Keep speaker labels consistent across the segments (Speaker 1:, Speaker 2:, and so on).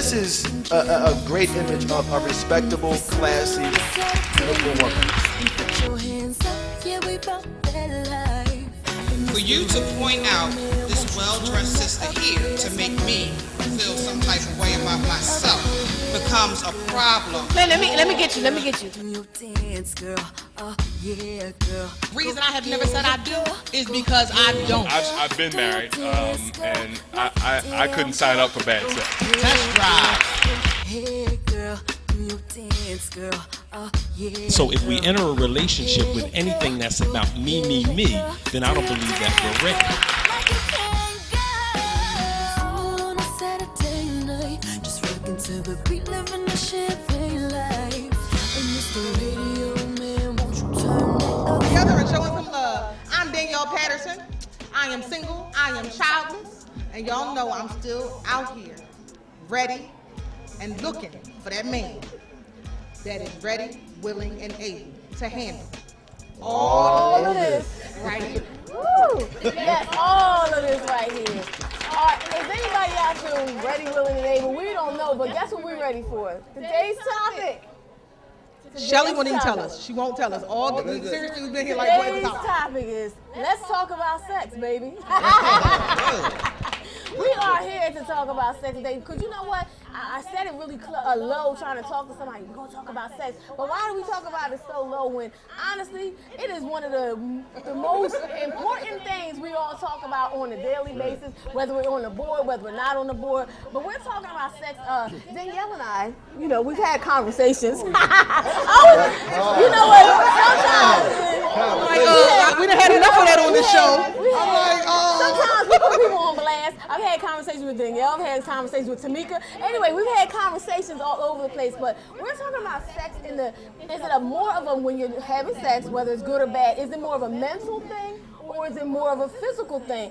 Speaker 1: this is a great image of a respectable, classy, beautiful woman.
Speaker 2: For you to point out this well-dressed sister here to make me feel some type of way about myself becomes a problem.
Speaker 3: Man, let me get you.
Speaker 2: Reason I have never said I do is because I don't.
Speaker 4: I've been married, and I couldn't sign up for bad sex.
Speaker 2: Test drive.
Speaker 5: So if we enter a relationship with anything that's about me, then I don't believe that we're ready.
Speaker 2: Together and showing some love. I'm Danielle Patterson. I am single. I am childless. And y'all know I'm still out here, ready and looking for that man that is ready, willing, and able to handle
Speaker 3: All of this.
Speaker 2: right here.
Speaker 3: Woo! Yes, all of this right here. Is anybody out there ready, willing, and able? We don't know, but guess what we're ready for? Today's topic.
Speaker 2: Shelly won't even tell us. She won't tell us. Seriously, we've been here like boys
Speaker 3: Today's
Speaker 2: out.
Speaker 3: topic is, let's talk about sex, baby. We are here to talk about sex today, because you know what? I said it really low trying to talk to somebody. We're going to talk about sex. But why do we talk about it so low when, honestly, it is one of the most important things we all talk about on a daily basis, whether we're on the board, whether we're not on the board. But we're talking about sex. Danielle and I, you know, we've had conversations. You know what? Sometimes.
Speaker 2: We done had enough of that on this show.
Speaker 3: Sometimes we put people on blast. I've had conversations with Danielle. I've had conversations with Tamika. Anyway, we've had conversations all over the place, but we're talking about sex is it more of a, when you're having sex, whether it's good or bad, is it more of a mental thing or is it more of a physical thing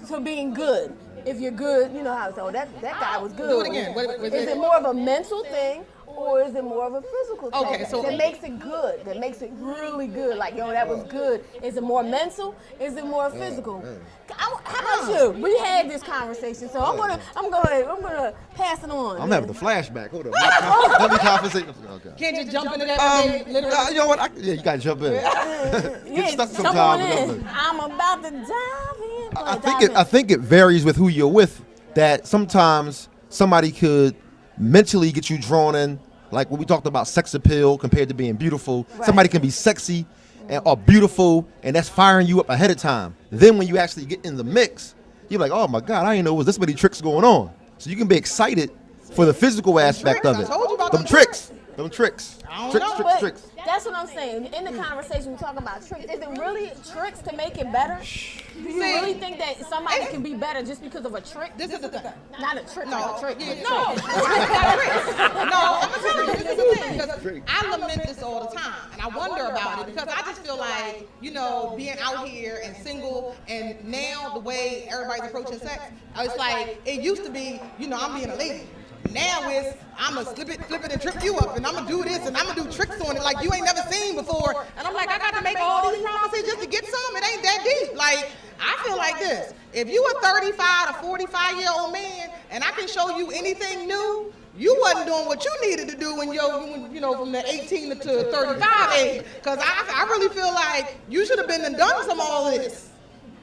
Speaker 3: to being good? If you're good, you know how to say, oh, that guy was good.
Speaker 2: Do it again.
Speaker 3: Is it more of a mental thing or is it more of a physical thing?
Speaker 2: Okay, so
Speaker 3: that makes it good, that makes it really good. Like, yo, that was good. Is it more mental? Is it more physical? How about you? We had this conversation, so I'm gonna pass it on.
Speaker 6: I'm having the flashback. Hold on. Let me conversate. Okay.
Speaker 2: Can't just jump into that. Literally.
Speaker 6: You know what? Yeah, you gotta jump in. Get stuck
Speaker 3: jump on
Speaker 6: sometimes.
Speaker 3: in. I'm about to dive in.
Speaker 6: I think it varies with who you're with. That sometimes somebody could mentally get you drawn in, like when we talked about sex appeal compared to being beautiful. Right. Somebody can be sexy or beautiful, and that's firing you up ahead of time. Then when you actually get in the mix, you're like, oh my God, I didn't know there was this many tricks going on. So you can be excited for the physical aspect of it.
Speaker 2: I told you about
Speaker 6: them tricks. Them tricks. Tricks.
Speaker 3: That's what I'm saying. In the conversation, we talk about tricks. Is it really tricks to make it better? Do you really think that somebody can be better just because of a trick?
Speaker 2: This is the thing.
Speaker 3: Not a trick, like a trick.
Speaker 2: No, I'm gonna tell you, this is the thing, because I lament this all the time, and I wonder about it, because I just feel like, you know, being out here and single, and now the way everybody's approaching sex, it's like, it used to be, you know, I'm being a lady. Now it's, I'm going to flip it and trip you up, and I'm going to do this, and I'm going to do tricks on it like you ain't never seen before. And I'm like, I got to make all these promises just to get some. It ain't that deep. Like, I feel like this. If you a 35 to 45-year-old man, and I can show you anything new, you wasn't doing what you needed to do when you know, from the 18 to 35 age. Because I really feel like you should have been and done some all this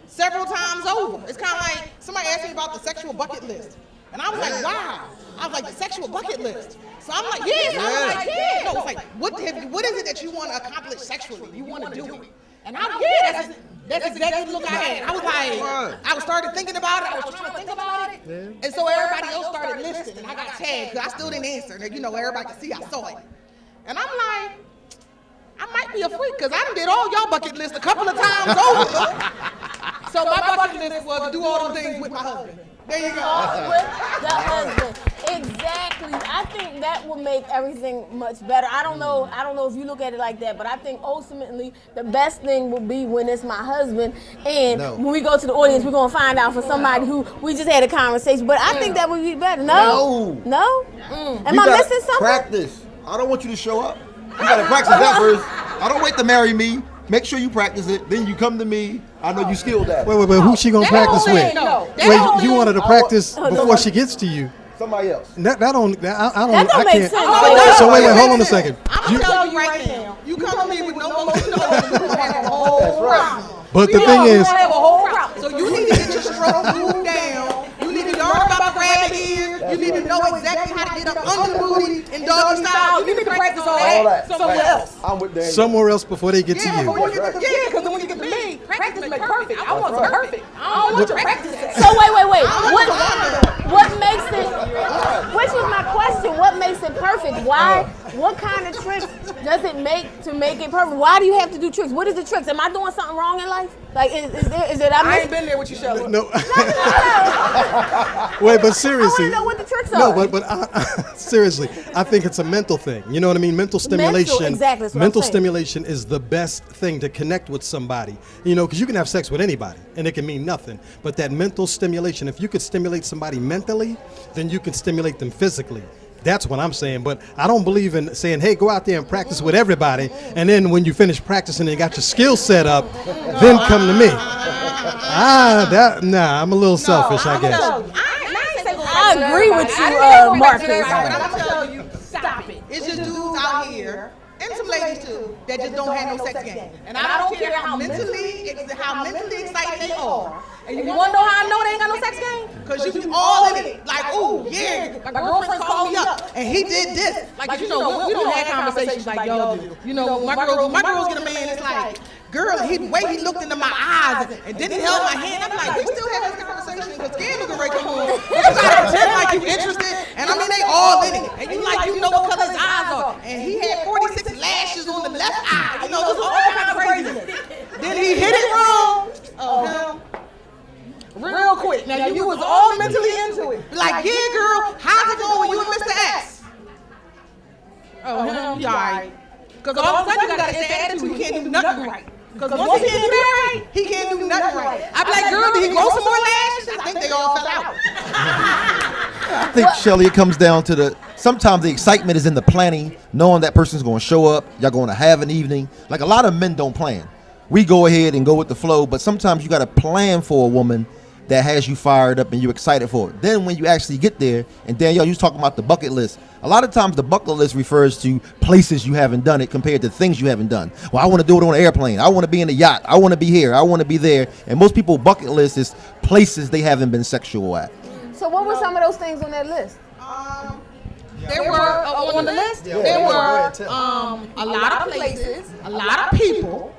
Speaker 2: several times over. It's kind of like somebody asked me about the sexual bucket list. And I was like, wow. I was like, the sexual bucket list. So I'm like, yes. I was like, yeah. No, it's like, what is it that you want to accomplish sexually? You want to do it. And that's exactly the look I had. I was like, I started thinking about it. I was trying to think about it. Yeah. And so everybody else started listening. And I got tagged because I still didn't answer. And, you know, everybody could see I saw it. And I'm like, I might be a freak because I done did all y'all bucket list a couple of times over. So my bucket list was to do all those things with my husband. There you go.
Speaker 3: With the husband. Exactly. I think that will make everything much better. I don't know if you look at it like that, but I think ultimately the best thing will be when it's my husband. And when we go to the audience, we're going to find out for somebody who we just had a conversation. But I think that would be better. No? Am I missing something?
Speaker 6: Practice. I don't want you to show up. You got to practice that first. I don't wait to marry me. Make sure you practice it. Then you come to me. I know you skilled at it.
Speaker 7: Wait. Who's she gonna practice with? Wait, you want her to practice before she gets to you?
Speaker 6: Somebody else.
Speaker 7: I don't.
Speaker 3: That don't
Speaker 7: I
Speaker 3: make
Speaker 7: can't.
Speaker 3: sense.
Speaker 7: So wait, hold on a second.
Speaker 2: I'm gonna tell you right now. You come to me with no emotional, you're gonna have a whole problem.
Speaker 7: But the
Speaker 2: We
Speaker 7: thing
Speaker 2: all
Speaker 7: is,
Speaker 2: gonna have a whole problem. So you need to get your stroke moved down. You need to learn about grabbing ears. You need to know exactly how to get up under the booty in doggy style. You need to practice all that somewhere else.
Speaker 6: I'm with Daniel.
Speaker 7: somewhere else before they get to
Speaker 2: Yeah,
Speaker 7: you.
Speaker 2: because when you get to me, practice make perfect. I want some perfect. I don't want your practice.
Speaker 3: So wait. What makes it? Which was my question. What makes it perfect? Why? What kind of tricks does it make to make it perfect? Why do you have to do tricks? What is the tricks? Am I doing something wrong in life? Like, is it?
Speaker 2: I ain't been there with you, Shelly.
Speaker 7: No. Wait, but
Speaker 3: I
Speaker 7: seriously.
Speaker 3: want to know what the tricks are.
Speaker 7: No, but seriously, I think it's a mental thing. You know what I mean? Mental stimulation.
Speaker 3: exactly, that's what I'm
Speaker 7: Mental
Speaker 3: saying.
Speaker 7: stimulation is the best thing to connect with somebody. You know, because you can have sex with anybody and it can mean nothing. But that mental stimulation, if you could stimulate somebody mentally, then you can stimulate them physically. That's what I'm saying. But I don't believe in saying, hey, go out there and practice with everybody. And then when you finish practicing and you got your skills set up, then come to me. I'm a little selfish, I guess.
Speaker 3: I agree with you, Marcus.
Speaker 2: But I'm gonna tell you, stop it. It's just dudes out here, and some ladies too, that just don't have no sex game. And I don't care how mentally excited they are. And you wanna know how I know they ain't got no sex game? Cause you be all in it. Like, oh yeah, my girlfriend called me up and he did this. Like, you know, we don't have conversations like y'all do. You know, my girls get a man, it's like, girl, the way he looked into my eyes and then he held my hand. I'm like, we still have this conversation because skin looking right come on. But you gotta pretend like you interested. And I mean, they all in it. And you like, you know what color his eyes are. And he had 46 lashes on the left eye. You know, this was all kind of crazy. Then he hit it wrong. Oh, real quick. Now you was all mentally into it. Like, yeah, girl, how's it going when you and Mr. X? Oh, him, you alright. Because all of a sudden you got an attitude. He can't do nothing right. Because once he can't do that right, he can't do nothing right. I be like, girl, did he grow some more lashes? I think they all fell out.
Speaker 6: I think, Shelly, it comes down to sometimes the excitement is in the planning, knowing that person's going to show up, y'all going to have an evening. Like a lot of men don't plan. We go ahead and go with the flow, but sometimes you got to plan for a woman that has you fired up and you're excited for it. Then when you actually get there, and Danielle, you was talking about the bucket list. A lot of times the bucket list refers to places you haven't done it compared to things you haven't done. Well, I want to do it on an airplane. I want to be in a yacht. I want to be here. I want to be there. And most people bucket list is places they haven't been sexual at.
Speaker 3: So what were some of those things on that list?
Speaker 2: There were on the list. There were a lot of places, a lot of people.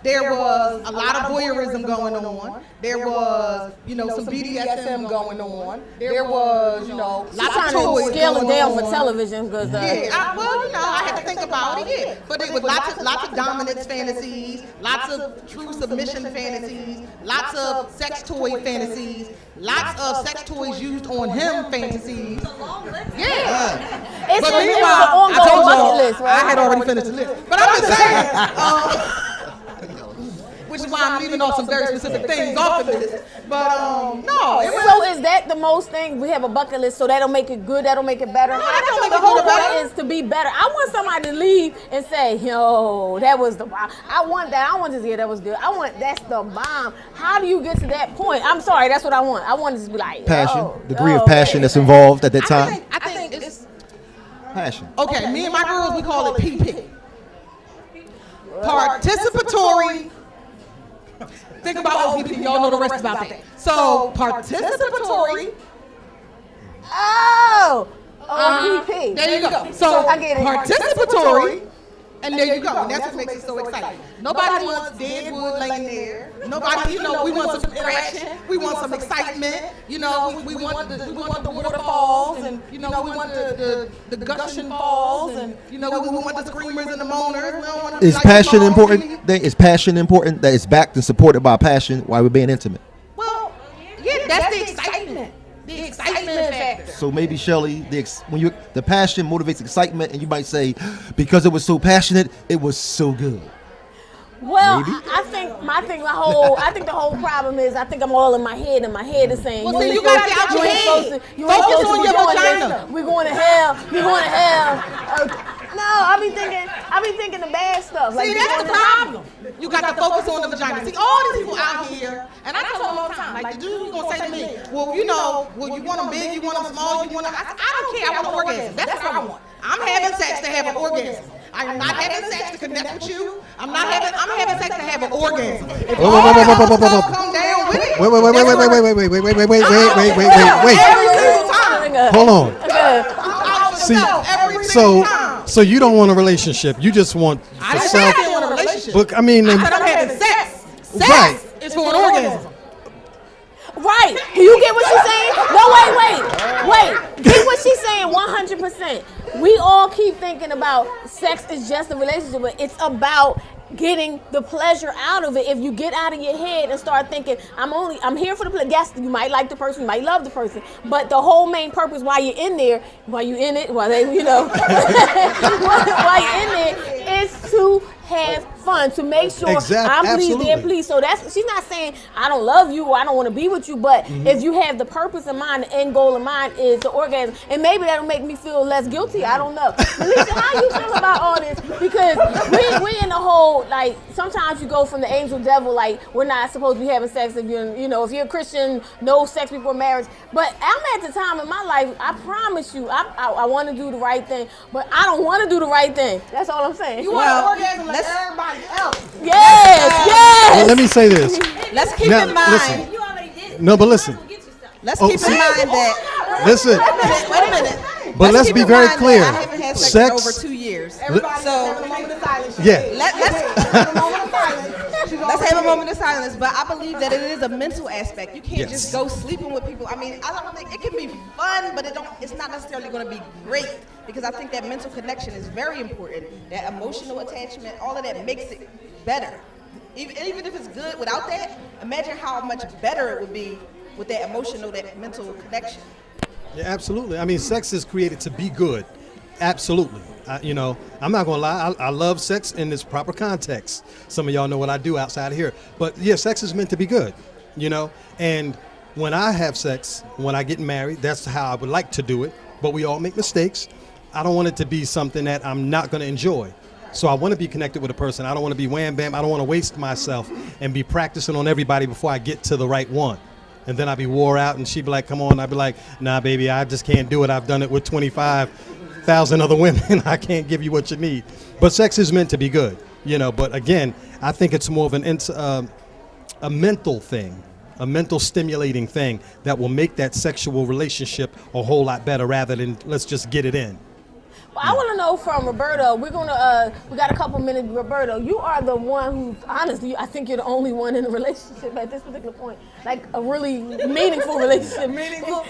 Speaker 2: There was a lot of voyeurism going on. There was, some BDSM going on. There was, lots of toys
Speaker 3: Scale it
Speaker 2: going
Speaker 3: down
Speaker 2: on.
Speaker 3: for television because
Speaker 2: I had to think about it. Yeah, but it was lots of dominance fantasies, lots of true submission fantasies, lots of sex toy fantasies, lots of sex toys used on him fantasies. Yeah.
Speaker 3: it's
Speaker 2: But
Speaker 3: an
Speaker 2: meanwhile,
Speaker 3: ongoing
Speaker 2: I told
Speaker 3: bucket
Speaker 2: y'all,
Speaker 3: list, right?
Speaker 2: I had already finished the list. But I'm just saying, which is why I'm leaving off some very specific things off the list. But no, it was.
Speaker 3: So is that the most thing? We have a bucket list, so that'll make it good, that'll make it better.
Speaker 2: No, that don't make
Speaker 3: the
Speaker 2: it
Speaker 3: whole
Speaker 2: good or better.
Speaker 3: point is to be better. I want somebody to leave and say, yo, that was the bomb. I want that. I want to hear that was good. That's the bomb. How do you get to that point? I'm sorry, that's what I want. I want to be like,
Speaker 6: Passion, degree of passion that's involved at that time.
Speaker 2: I think it's
Speaker 6: Passion.
Speaker 2: okay. Me and my girls, we call it PP. Participatory. Think about OPP. Y'all know the rest about that. So participatory.
Speaker 3: OPP.
Speaker 2: There you go. So
Speaker 3: I get it.
Speaker 2: participatory. And there you go. And that's what makes it so exciting. Nobody wants dead wood laying there. Nobody, we want some interaction. We want some excitement. We want the waterfalls, and we want the gushing falls, and we want the screamers and the moaners. We don't want to
Speaker 6: Is passion important? Is passion important that it's backed and supported by passion while we're being intimate?
Speaker 2: Well, yeah, that's the excitement. The excitement factor.
Speaker 6: So maybe, Shelly, the passion motivates excitement, and you might say, because it was so passionate, it was so good.
Speaker 3: Well, I think the whole problem is I think I'm all in my head, and my head is saying,
Speaker 2: Well, see, you gotta get out your head. Focus on your vagina.
Speaker 3: We're going to hell. We're going to hell. No, I be thinking the bad stuff.
Speaker 2: See, that's the problem. You got to focus on the vagina. See, all these people out here, and I tell them all the time, like the dude who's gonna say to me, well, you know, well, you want them big, you want them small, you want them. I don't care. I want an orgasm. That's what I want. I'm having sex to have an orgasm. I'm not having sex to connect with you. I'm having sex to have an orgasm. If all that stuff come down with it,
Speaker 7: Wait.
Speaker 2: every single time.
Speaker 7: Hold on.
Speaker 2: I'm out
Speaker 7: See,
Speaker 2: myself every single time.
Speaker 7: so you don't want a relationship. You just want
Speaker 2: I
Speaker 7: for
Speaker 2: didn't say I
Speaker 7: self.
Speaker 2: didn't want a relationship.
Speaker 7: But I mean,
Speaker 2: I said I'm having sex. Sex
Speaker 7: Right.
Speaker 2: is for an orgasm.
Speaker 3: Right. You get what she's saying? No, wait. Get what she's saying 100%. We all keep thinking about sex is just a relationship, but it's about getting the pleasure out of it. If you get out of your head and start thinking, I'm here for the pleasure. Yes, you might like the person, you might love the person, but the whole main purpose while you're in there, while you're in it, while you're in there, is to have fun, to make sure I'm pleased, they're pleased. So she's not saying I don't love you or I don't want to be with you, but if you have the purpose in mind, the end goal in mind is the orgasm, and maybe that'll make me feel less guilty. I don't know. Lisa, how you feel about all this? Because we in the whole, like, sometimes you go from the angel devil, like we're not supposed to be having sex if if you're a Christian, no sex before marriage. But I'm at the time in my life, I promise you, I want to do the right thing, but I don't want to do the right thing. That's all I'm saying.
Speaker 2: You want an orgasm like everybody else.
Speaker 3: Yes.
Speaker 7: Well, let me say this.
Speaker 8: Let's keep
Speaker 7: Now,
Speaker 8: in mind.
Speaker 7: listen.
Speaker 8: You already did it.
Speaker 7: No, but listen.
Speaker 8: Let's
Speaker 7: Oh,
Speaker 8: keep
Speaker 7: see?
Speaker 8: in mind that.
Speaker 7: Listen.
Speaker 8: Wait a minute.
Speaker 7: But let's
Speaker 8: keep
Speaker 7: be
Speaker 8: in
Speaker 7: very
Speaker 8: mind
Speaker 7: clear.
Speaker 8: that I haven't had sex in over 2 years.
Speaker 2: Everybody
Speaker 8: So
Speaker 2: having a moment of silence.
Speaker 7: Yeah.
Speaker 8: let's
Speaker 2: Have a moment of silence. She's
Speaker 8: let's
Speaker 2: already
Speaker 8: have a
Speaker 2: here.
Speaker 8: moment of silence. But I believe that it is a mental aspect. You can't
Speaker 7: Yes.
Speaker 8: just go sleeping with people. I mean, I don't think it can be fun, but it's not necessarily going to be great, because I think that mental connection is very important. That emotional attachment, all of that makes it better. Even if it's good without that, imagine how much better it would be with that emotional, that mental connection.
Speaker 7: Yeah, absolutely. I mean, sex is created to be good. Absolutely. I'm not going to lie. I love sex in its proper context. Some of y'all know what I do outside of here. But yeah, sex is meant to be good, And when I have sex, when I get married, that's how I would like to do it. But we all make mistakes. I don't want it to be something that I'm not going to enjoy. So I want to be connected with a person. I don't want to be wham bam. I don't want to waste myself and be practicing on everybody before I get to the right one. And then I'd be wore out and she'd be like, come on. I'd be like, nah, baby, I just can't do it. I've done it with 25,000 other women. I can't give you what you need. But sex is meant to be good, But again, I think it's more of a mental thing, a mental stimulating thing that will make that sexual relationship a whole lot better rather than let's just get it in.
Speaker 3: Well, I want to know from Roberto. We got a couple minutes. Roberto, you are the one who, honestly, I think you're the only one in a relationship at this particular point, like a really meaningful relationship. Meaningful.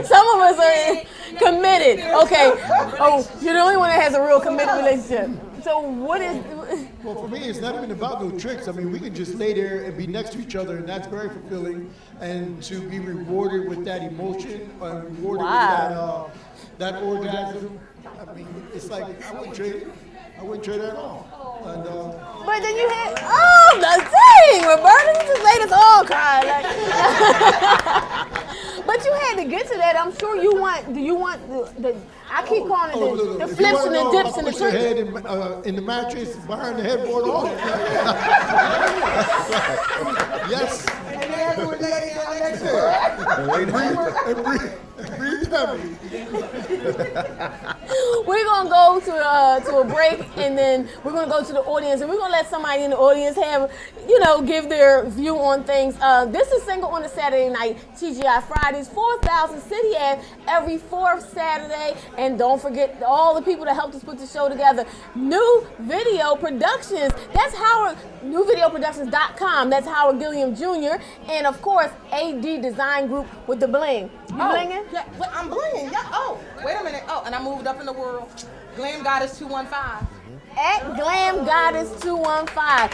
Speaker 3: Some of us are committed. Okay. Oh, you're the only one that has a real committed relationship. So what is?
Speaker 9: Well, for me, it's not even about no tricks. I mean, we can just lay there and be next to each other, and that's very fulfilling. And to be rewarded with that emotion, rewarded with that orgasm. I mean, it's like I wouldn't trade it. I wouldn't trade it at all. And,
Speaker 3: but then you had, the thing, Roberta, you just made us all cry. But you had to get to that. I'm sure you want. Do you want the I keep calling it the flips and the dips and the
Speaker 9: tricks. Put your head
Speaker 3: tricks.
Speaker 9: in the mattress, behind the headboard, all that. Yes. And then do it lay down next to it. And breathe heavily.
Speaker 3: We're gonna go to a break, and then we're gonna go to the audience, and we're gonna let somebody in the audience have, give their view on things. This is Single on a Saturday Night, TGI Fridays, 4,000 City Ave, every fourth Saturday. And don't forget all the people that helped us put the show together. New Video Productions. That's Howard. NewVideoProductions.com. That's Howard Gilliam Jr. And of course, AD Design Group with the bling. You blinging?
Speaker 2: Yeah, I'm blinging. Yeah. Oh, wait a minute. Oh, and I moved up in the world. Glam Goddess 215.
Speaker 3: At Glam Goddess 215.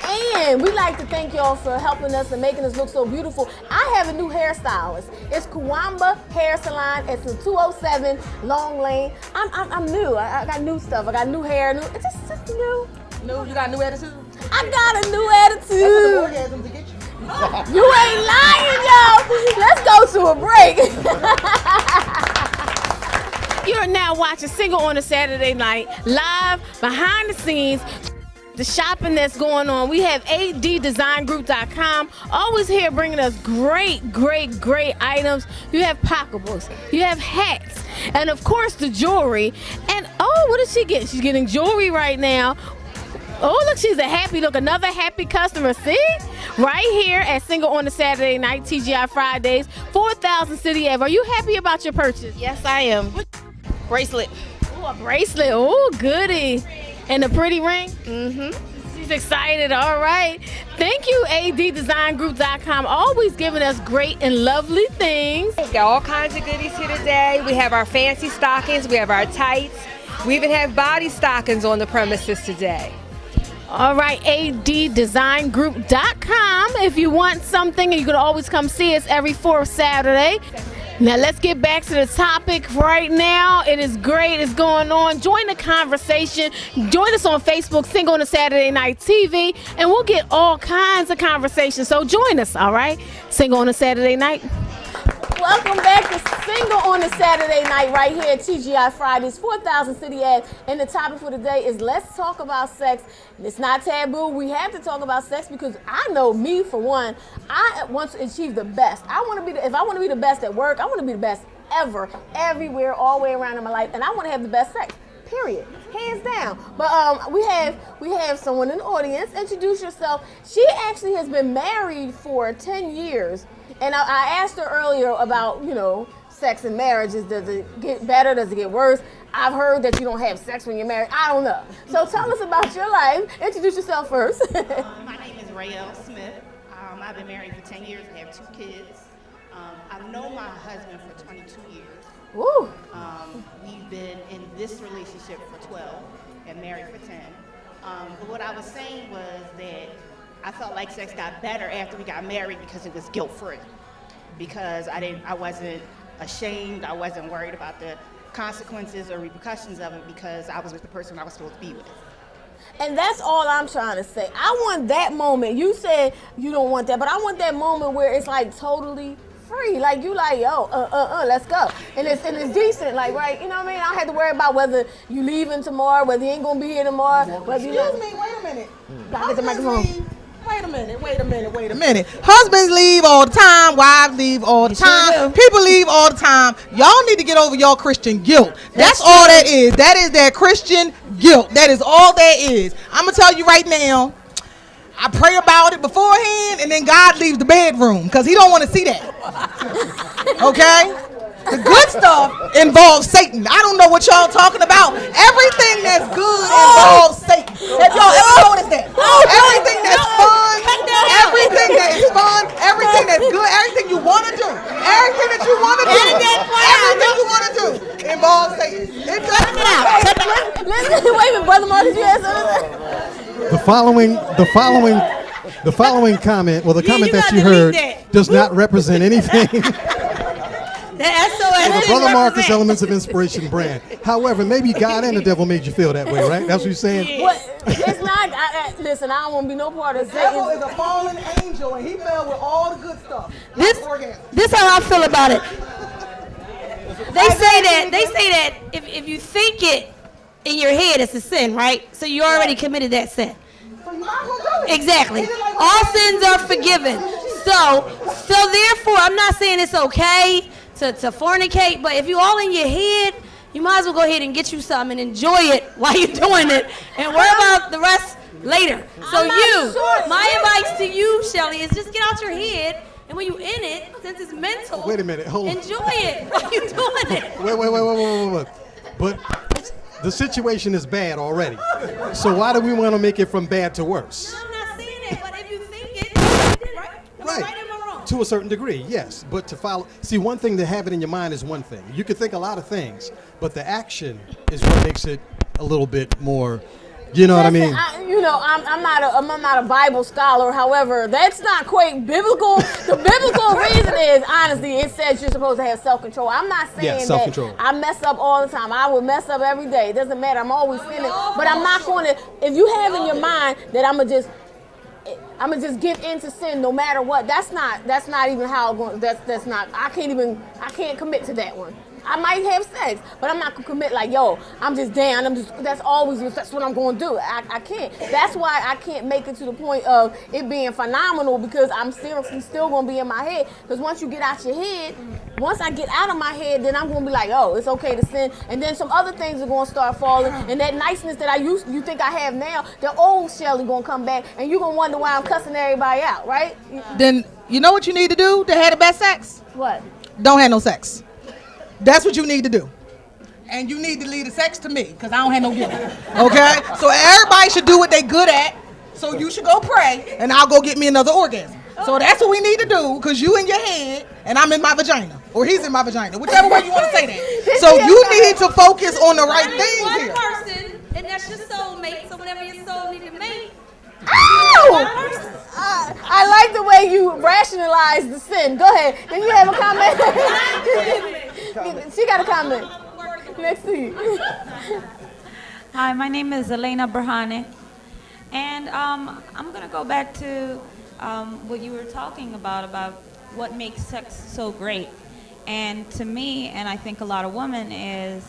Speaker 3: And we like to thank y'all for helping us and making us look so beautiful. I have a new hairstylist. It's Kawamba Hair Salon. It's in 207 Long Lane. I'm new. I got new stuff. I got new hair. It's just new.
Speaker 2: No, you got a new attitude?
Speaker 3: I got a new attitude.
Speaker 2: That's what the orgasm to get you.
Speaker 3: You ain't lying, y'all. Let's go to a break. You're now watching Single on a Saturday Night, live behind the scenes. the shopping that's going on. We have ADDesignGroup.com. Always here bringing us great items. You have pocketbooks. You have hats. And, of course, the jewelry. And, oh, what is she getting? She's getting jewelry right now. Oh, look, she's a happy look. Another happy customer. See? Right here at Single on the Saturday Night, TGI Fridays, 4000 City Ave. Are you happy about your purchase?
Speaker 8: Yes, I am. Bracelet.
Speaker 3: Oh, a bracelet. Oh, goody. And a pretty ring?
Speaker 8: Mm-hmm.
Speaker 3: She's excited. All right. Thank you, ADDesignGroup.com. Always giving us great and lovely things.
Speaker 10: We've got all kinds of goodies here today. We have our fancy stockings. We have our tights. We even have body stockings on the premises today.
Speaker 3: All right, ADDesignGroup.com. If you want something, you can always come see us every fourth Saturday. Now let's get back to the topic right now. It is great. It's going on. Join the conversation. Join us on Facebook, Single on the Saturday Night TV, and we'll get all kinds of conversations. So join us, all right? Single on a Saturday Night. Welcome back to Single on a Saturday Night right here at TGI Fridays, 4000 City Ave. And the topic for today is let's talk about sex. And it's not taboo. We have to talk about sex because I know me, for one, I want to achieve the best. If I want to be the best at work, I want to be the best ever, everywhere, all the way around in my life. And I want to have the best sex. Period. Hands down. But we have someone in the audience. Introduce yourself. She actually has been married for 10 years. And I asked her earlier about, sex and marriages. Does it get better? Does it get worse? I've heard that you don't have sex when you're married. I don't know. So tell us about your life. Introduce yourself first.
Speaker 11: My name is Raelle Smith. I've been married for 10 years. I have 2 kids. I've known my husband for 22 years.
Speaker 3: Woo.
Speaker 11: We've been in this relationship for 12 and married for 10. But what I was saying was that I felt like sex got better after we got married because it was guilt-free. Because I wasn't ashamed. I wasn't worried about the consequences or repercussions of it because I was with the person I was supposed to be with.
Speaker 3: And that's all I'm trying to say. I want that moment. You said you don't want that, but I want that moment where it's like totally free. Like you like, yo, let's go. And it's decent, like, right? You know what I mean? I don't have to worry about whether you leaving tomorrow, whether you ain't gonna be here tomorrow. Whether you
Speaker 2: Excuse me, wait a minute.
Speaker 3: Gotta get the microphone.
Speaker 2: Wait a minute. Husbands leave all the time, wives leave all the time, people leave all the time. Y'all need to get over your Christian guilt. That's all that is. That is that Christian guilt. That is all that is. I'm going to tell you right now, I pray about it beforehand, and then God leaves the bedroom because he don't want to see that. Okay? The good stuff involves Satan. I don't know what y'all talking about. Everything that's good involves Satan. Have y'all ever noticed that? Everything that's fun, everything that is fun, everything that's good, everything you want to do, everything that you want to do, everything you want to do involves Satan. It doesn't matter.
Speaker 3: Wait a minute, Brother Mark, did you have something?
Speaker 7: The following comment, well, the comment that you heard does not represent anything. The Brother Marcus Elements of Inspiration brand. However, maybe God and the devil made you feel that way, right? That's what you're saying?
Speaker 3: Well, it's not. Listen, I don't want to be no part of
Speaker 2: The devil is
Speaker 3: Satan.
Speaker 2: a fallen angel, and he fell with all the good stuff.
Speaker 12: This how I feel about it. They say that if you think it in your head, it's a sin, right? So you already committed that sin. Exactly. All sins are forgiven. So therefore, I'm not saying it's okay to fornicate, but if you all in your head, you might as well go ahead and get you some and enjoy it while you're doing it, and worry about the rest later. So my advice to you, Shelly, is just get out your head, and when you in it, since it's mental,
Speaker 7: Wait a minute, hold on.
Speaker 12: enjoy it while you're doing it.
Speaker 7: Wait. But the situation is bad already. So why do we want to make it from bad to worse?
Speaker 12: I'm not saying it, but if you think it, you did it, right? Am I right or am I wrong?
Speaker 7: To a certain degree, yes. But to follow, see, one thing to have it in your mind is one thing. You can think a lot of things, but the action is what makes it a little bit more. You know what I mean?
Speaker 3: I'm not a Bible scholar. However, that's not quite biblical. The biblical reason is, honestly, it says you're supposed to have self-control. I'm not saying that I mess up all the time. I would mess up every day. It doesn't matter. I'm always sinning. But I'm not going to, if you have in your mind that I'm going to just give in to sin no matter what, that's not even how it goes. That's not, I can't commit to that one. I might have sex, but I'm not gonna commit like, yo, I'm just down. That's what I'm gonna do. I can't. That's why I can't make it to the point of it being phenomenal, because I'm seriously still gonna be in my head. Because once you get out your head, once I get out of my head, then I'm gonna be like, oh, it's okay to sin. And then some other things are gonna start falling. And that niceness that you think I have now, the old Shelly gonna come back, and you gonna wonder why I'm cussing everybody out, right?
Speaker 2: Then you know what you need to do to have the best sex?
Speaker 3: What?
Speaker 2: Don't have no sex. That's what you need to do. And you need to leave the sex to me, because I don't have no gift. Okay? So everybody should do what they good at. So you should go pray, and I'll go get me another orgasm. So that's what we need to do, because you in your head, and I'm in my vagina. Or he's in my vagina. Whichever way you want to say that. So you need to focus on the right things
Speaker 12: one
Speaker 2: here.
Speaker 12: person, and that's your soulmate. So whatever your soul need to make.
Speaker 3: Ow! I like the way you rationalize the sin. Go ahead. Then you have a comment. She got a comment. Next to you.
Speaker 13: Hi, my name is Elena Berhane, and I'm going to go back to what you were talking about what makes sex so great. And to me, and I think a lot of women, is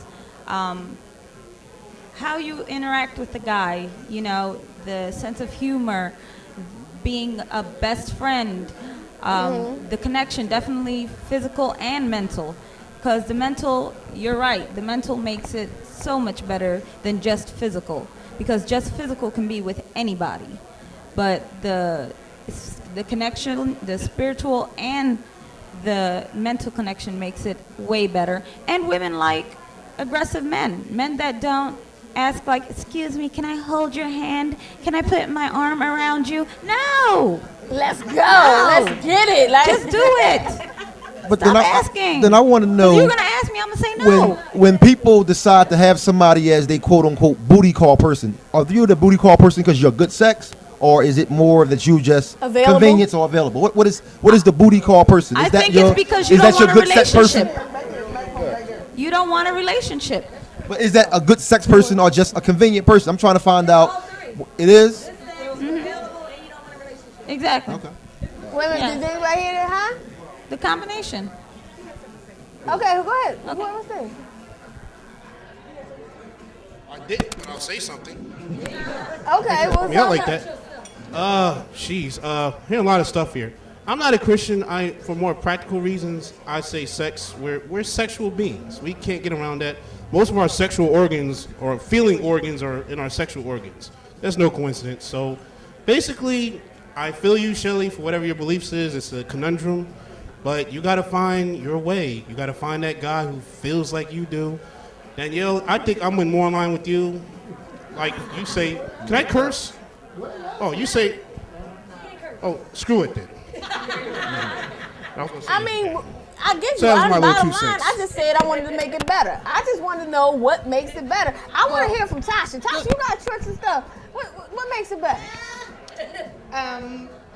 Speaker 13: how you interact with the guy, you know, the sense of humor, being a best friend, the connection, definitely physical and mental. Because the mental, you're right, the mental makes it so much better than just physical. Because just physical can be with anybody. But the connection, the spiritual and the mental connection makes it way better. And women like aggressive men that don't ask like, excuse me, can I hold your hand? Can I put my arm around you? No!
Speaker 3: Let's go. Let's get it.
Speaker 13: Just do it.
Speaker 6: But
Speaker 13: Stop asking.
Speaker 6: then I want to know.
Speaker 13: If you're going to ask me, I'm going to say no.
Speaker 6: When people decide to have somebody as they quote unquote booty call person, are you the booty call person because you're good sex? Or is it more that you just
Speaker 3: Available?
Speaker 6: convenience or available? What is the booty call person? Is
Speaker 13: I
Speaker 6: that
Speaker 13: think
Speaker 6: your,
Speaker 13: it's because you
Speaker 6: is
Speaker 13: don't
Speaker 6: that your
Speaker 13: want a
Speaker 6: good sex person?
Speaker 13: relationship. You don't want a relationship.
Speaker 6: But is that a good sex person or just a convenient person? I'm trying to find out. It is?
Speaker 13: Exactly.
Speaker 6: Okay.
Speaker 3: Wait a minute, did anybody hear that, huh?
Speaker 13: The combination.
Speaker 3: Okay, go ahead. What was that?
Speaker 14: I didn't, but I'll say something.
Speaker 3: Okay, well,
Speaker 14: I like that. Hearing a lot of stuff here. I'm not a Christian. For more practical reasons, I say sex. We're sexual beings. We can't get around that. Most of our sexual organs or feeling organs are in our sexual organs. That's no coincidence. So basically, I feel you, Shelly, for whatever your beliefs is. It's a conundrum, but you got to find your way. You got to find that guy who feels like you do. Danielle, I think I'm more in line with you. Like you say, can I curse? Oh, you say, oh, screw it then.
Speaker 3: I mean, I get you.
Speaker 14: So that was my
Speaker 3: Bottom
Speaker 14: little 2
Speaker 3: line,
Speaker 14: cents.
Speaker 3: I just said I wanted to make it better. I just wanted to know what makes it better. I want to hear from Tasha. Tasha, you got tricks and stuff. What makes it better?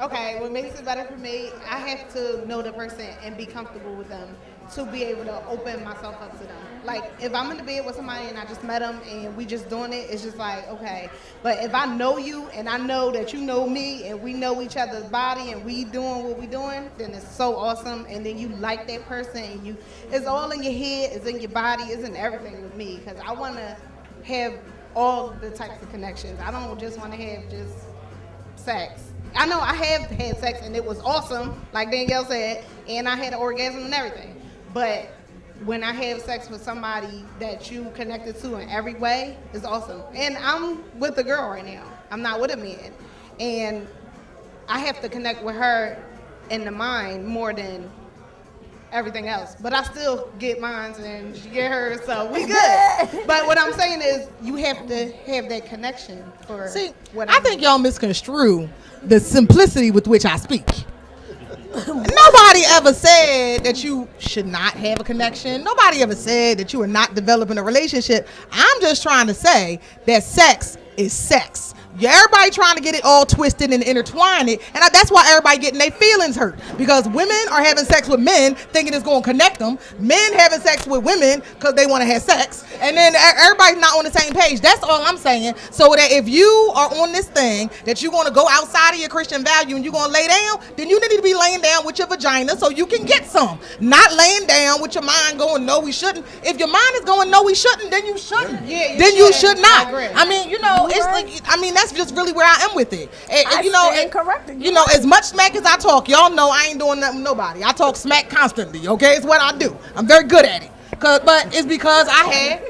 Speaker 2: Okay, what makes it better for me, I have to know the person and be comfortable with them to be able to open myself up to them. Like, if I'm in the bed with somebody and I just met them and we just doing it, it's just like, okay. But if I know you and I know that you know me and we know each other's body and we doing what we doing, then it's so awesome. And then you like that person and it's all in your head, it's in your body, it's in everything with me. Because I want to have all the types of connections. I don't just want to have just sex. I know I have had sex and it was awesome, like Danielle said, and I had an orgasm and everything. But when I have sex with somebody that you connected to in every way, it's awesome. And I'm with a girl right now. I'm not with a man. And I have to connect with her in the mind more than everything else. But I still get mine and she get hers, so we good. But what I'm saying is you have to have that connection for what I think y'all misconstrue the simplicity with which I speak. Nobody ever said that you should not have a connection. Nobody ever said that you are not developing a relationship. I'm just trying to say that sex is sex. Everybody trying to get it all twisted and intertwine it, and that's that's why everybody getting their feelings hurt, because women are having sex with men thinking it's going to connect them. Men having sex with women because they want to have sex, and then everybody's not on the same page. That's all I'm saying. So that if you are on this thing that you're going to go outside of your Christian value and you're going to lay down, then you need to be laying down with your vagina so you can get some. Not laying down with your mind going, no, we shouldn't. If your mind is going, no, we shouldn't, then you shouldn't.
Speaker 8: Yeah,
Speaker 2: then you should not.
Speaker 8: I agree.
Speaker 2: I mean, you know, it's like, I mean, that's just really where I am with it. And, you know,
Speaker 3: corrected.
Speaker 2: You know, as much smack as I talk, y'all know I ain't doing nothing with nobody. I talk smack constantly, okay? It's what I do. I'm very good at it. But it's because I had,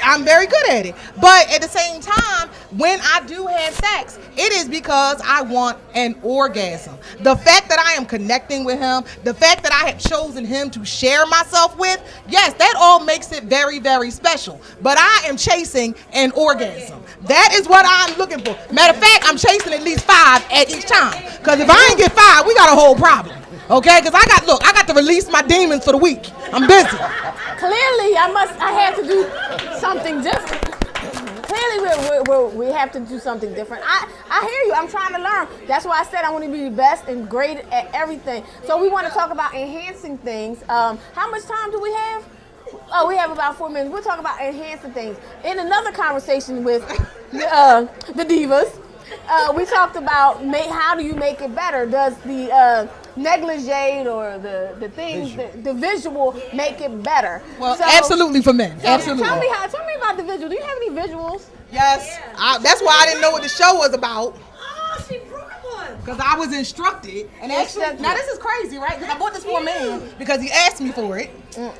Speaker 2: I'm very good at it. But at the same time, when I do have sex, it is because I want an orgasm. The fact that I am connecting with him, the fact that I have chosen him to share myself with, yes, that all makes it very, very special. But I am chasing an orgasm. That is what I'm looking for. Matter of fact, I'm chasing at least 5 at each time. Because if I ain't get 5, we got a whole problem. Okay, because I got to release my demons for the week. I'm busy.
Speaker 3: Clearly, I have to do something different. Clearly, we have to do something different. I hear you. I'm trying to learn. That's why I said I want to be the best and great at everything. So we want to talk about enhancing things. How much time do we have? Oh, we have about 4 minutes. We'll talk about enhancing things. In another conversation with the divas, we talked about how do you make it better? Does the negligee or the things, the visual make it better?
Speaker 2: Well, absolutely for men. Absolutely.
Speaker 3: Tell me about the visual. Do you have any visuals?
Speaker 2: Yes. That's why I didn't know what the show was about. Because I was instructed, and actually, now this is crazy, right? Because I bought this for a man because he asked me for it,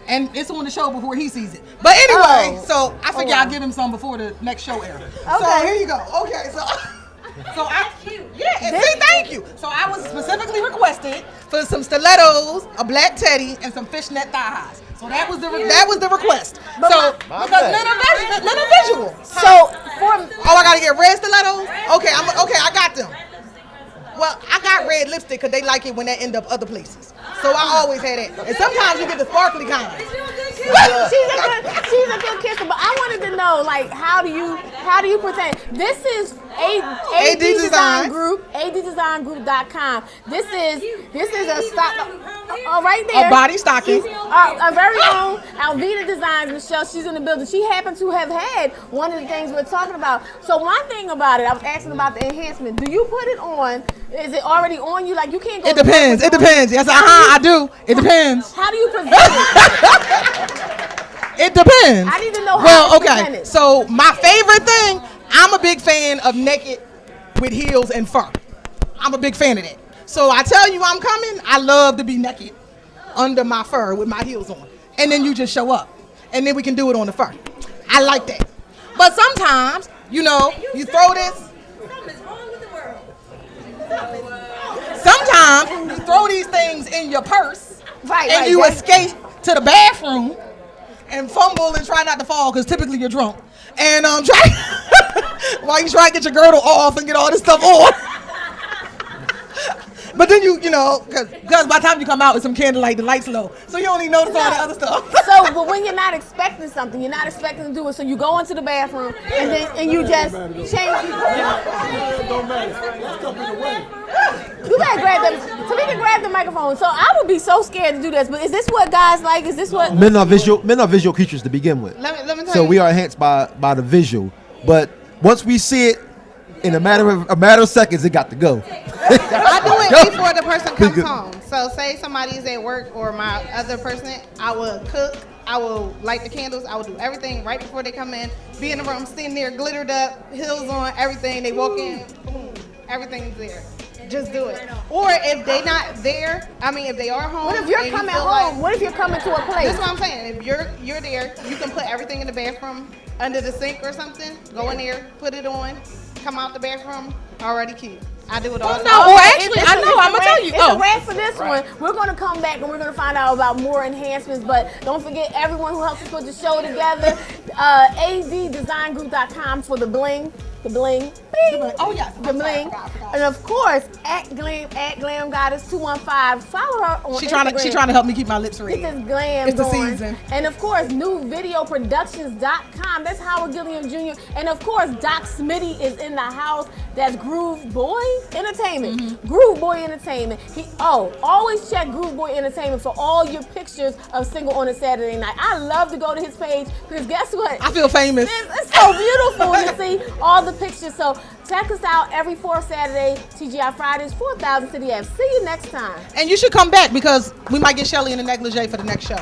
Speaker 2: and it's on the show before he sees it. But anyway, so I figure I'll give him some before the next show airs. Okay. So here you go. Okay, so thank you. So I was specifically requested for some stilettos, a black teddy, and some fishnet thigh highs. So that was the request. So because men are visual. So I gotta get red stilettos. Okay, I got them. Well, I got red lipstick because they like it when they end up other places. So I always had it. And sometimes you get the sparkly kind.
Speaker 3: She's a good kisser, but I wanted to know, like, how do you pretend? This is AD Design Group, adddesigngroup.com. This is a stock, right there.
Speaker 2: A body stocking.
Speaker 3: Our very own Alvina Designs, Michelle, she's in the building. She happens to have had one of the things we're talking about. So one thing about it, I was asking about the enhancement. Do you put it on? Is it already on you? Like, you can't go.
Speaker 2: It depends. It depends. Yes, I do. It depends.
Speaker 3: How do you present it?
Speaker 2: It depends.
Speaker 3: I need to know how
Speaker 2: well,
Speaker 3: to present it.
Speaker 2: So my favorite thing, I'm a big fan of naked with heels and fur. I'm a big fan of that. So I tell you I'm coming, I love to be naked under my fur with my heels on. And then you just show up. And then we can do it on the fur. I like that. But sometimes, you know, you throw this. Sometimes you throw these things in your purse and you escape to the bathroom and fumble and try not to fall because typically you're drunk. And while you try to get your girdle off and get all this stuff on. But then you know, because by the time you come out with some candlelight, the light's low. So you don't even notice all the other stuff.
Speaker 3: But when you're not expecting something, you're not expecting to do it. So you go into the bathroom and you just change.
Speaker 9: Don't matter. Let's jump in the way.
Speaker 3: You gotta grab them. Tamika, grab the microphone. So I would be so scared to do this, but is this what guys like? Is this what
Speaker 6: men are visual creatures to begin with.
Speaker 8: Let me tell
Speaker 6: so
Speaker 8: you.
Speaker 6: we are enhanced by the visual. But once we see it, in a matter of seconds, it got to go.
Speaker 8: I do it before the person comes home. So say somebody's at work or my other person, I will cook, I will light the candles, I will do everything right before they come in. Be in the room, sitting there, glittered up, heels on, everything. They walk in, boom, everything's there. Just do it. Or if they not there, if they are home.
Speaker 3: What if you're coming home? What if you're coming to a place?
Speaker 8: That's what I'm saying. If you're there, you can put everything in the bathroom under the sink or something. Go in there, put it on, come out the bathroom, already cute. I do it all the time.
Speaker 2: No, actually, I know. I'm gonna tell you.
Speaker 3: It's a wrap for this one. We're gonna come back and we're gonna find out about more enhancements. But don't forget everyone who helps us put the show together. adddesigngroup.com for the bling. Bing.
Speaker 2: Oh, yes.
Speaker 3: The bling. And of course, at Glam Goddess 215. Follow her on
Speaker 2: She
Speaker 3: Instagram.
Speaker 2: trying to help me keep my lips read.
Speaker 3: Get this glam
Speaker 2: It's the
Speaker 3: going.
Speaker 2: season.
Speaker 3: And of course, newvideoproductions.com. That's Howard Gilliam Jr. And of course, Doc Smitty is in the house. That's Groove Boy Entertainment.
Speaker 2: Mm-hmm.
Speaker 3: Groove Boy Entertainment. Always check Groove Boy Entertainment for all your pictures of Single on a Saturday Night. I love to go to his page because guess what?
Speaker 2: I feel famous.
Speaker 3: It's so beautiful to see all the pictures. So check us out every fourth Saturday, TGI Fridays, 4000 City Ave. See you next time.
Speaker 2: And you should come back because we might get Shelly in the negligee for the next show.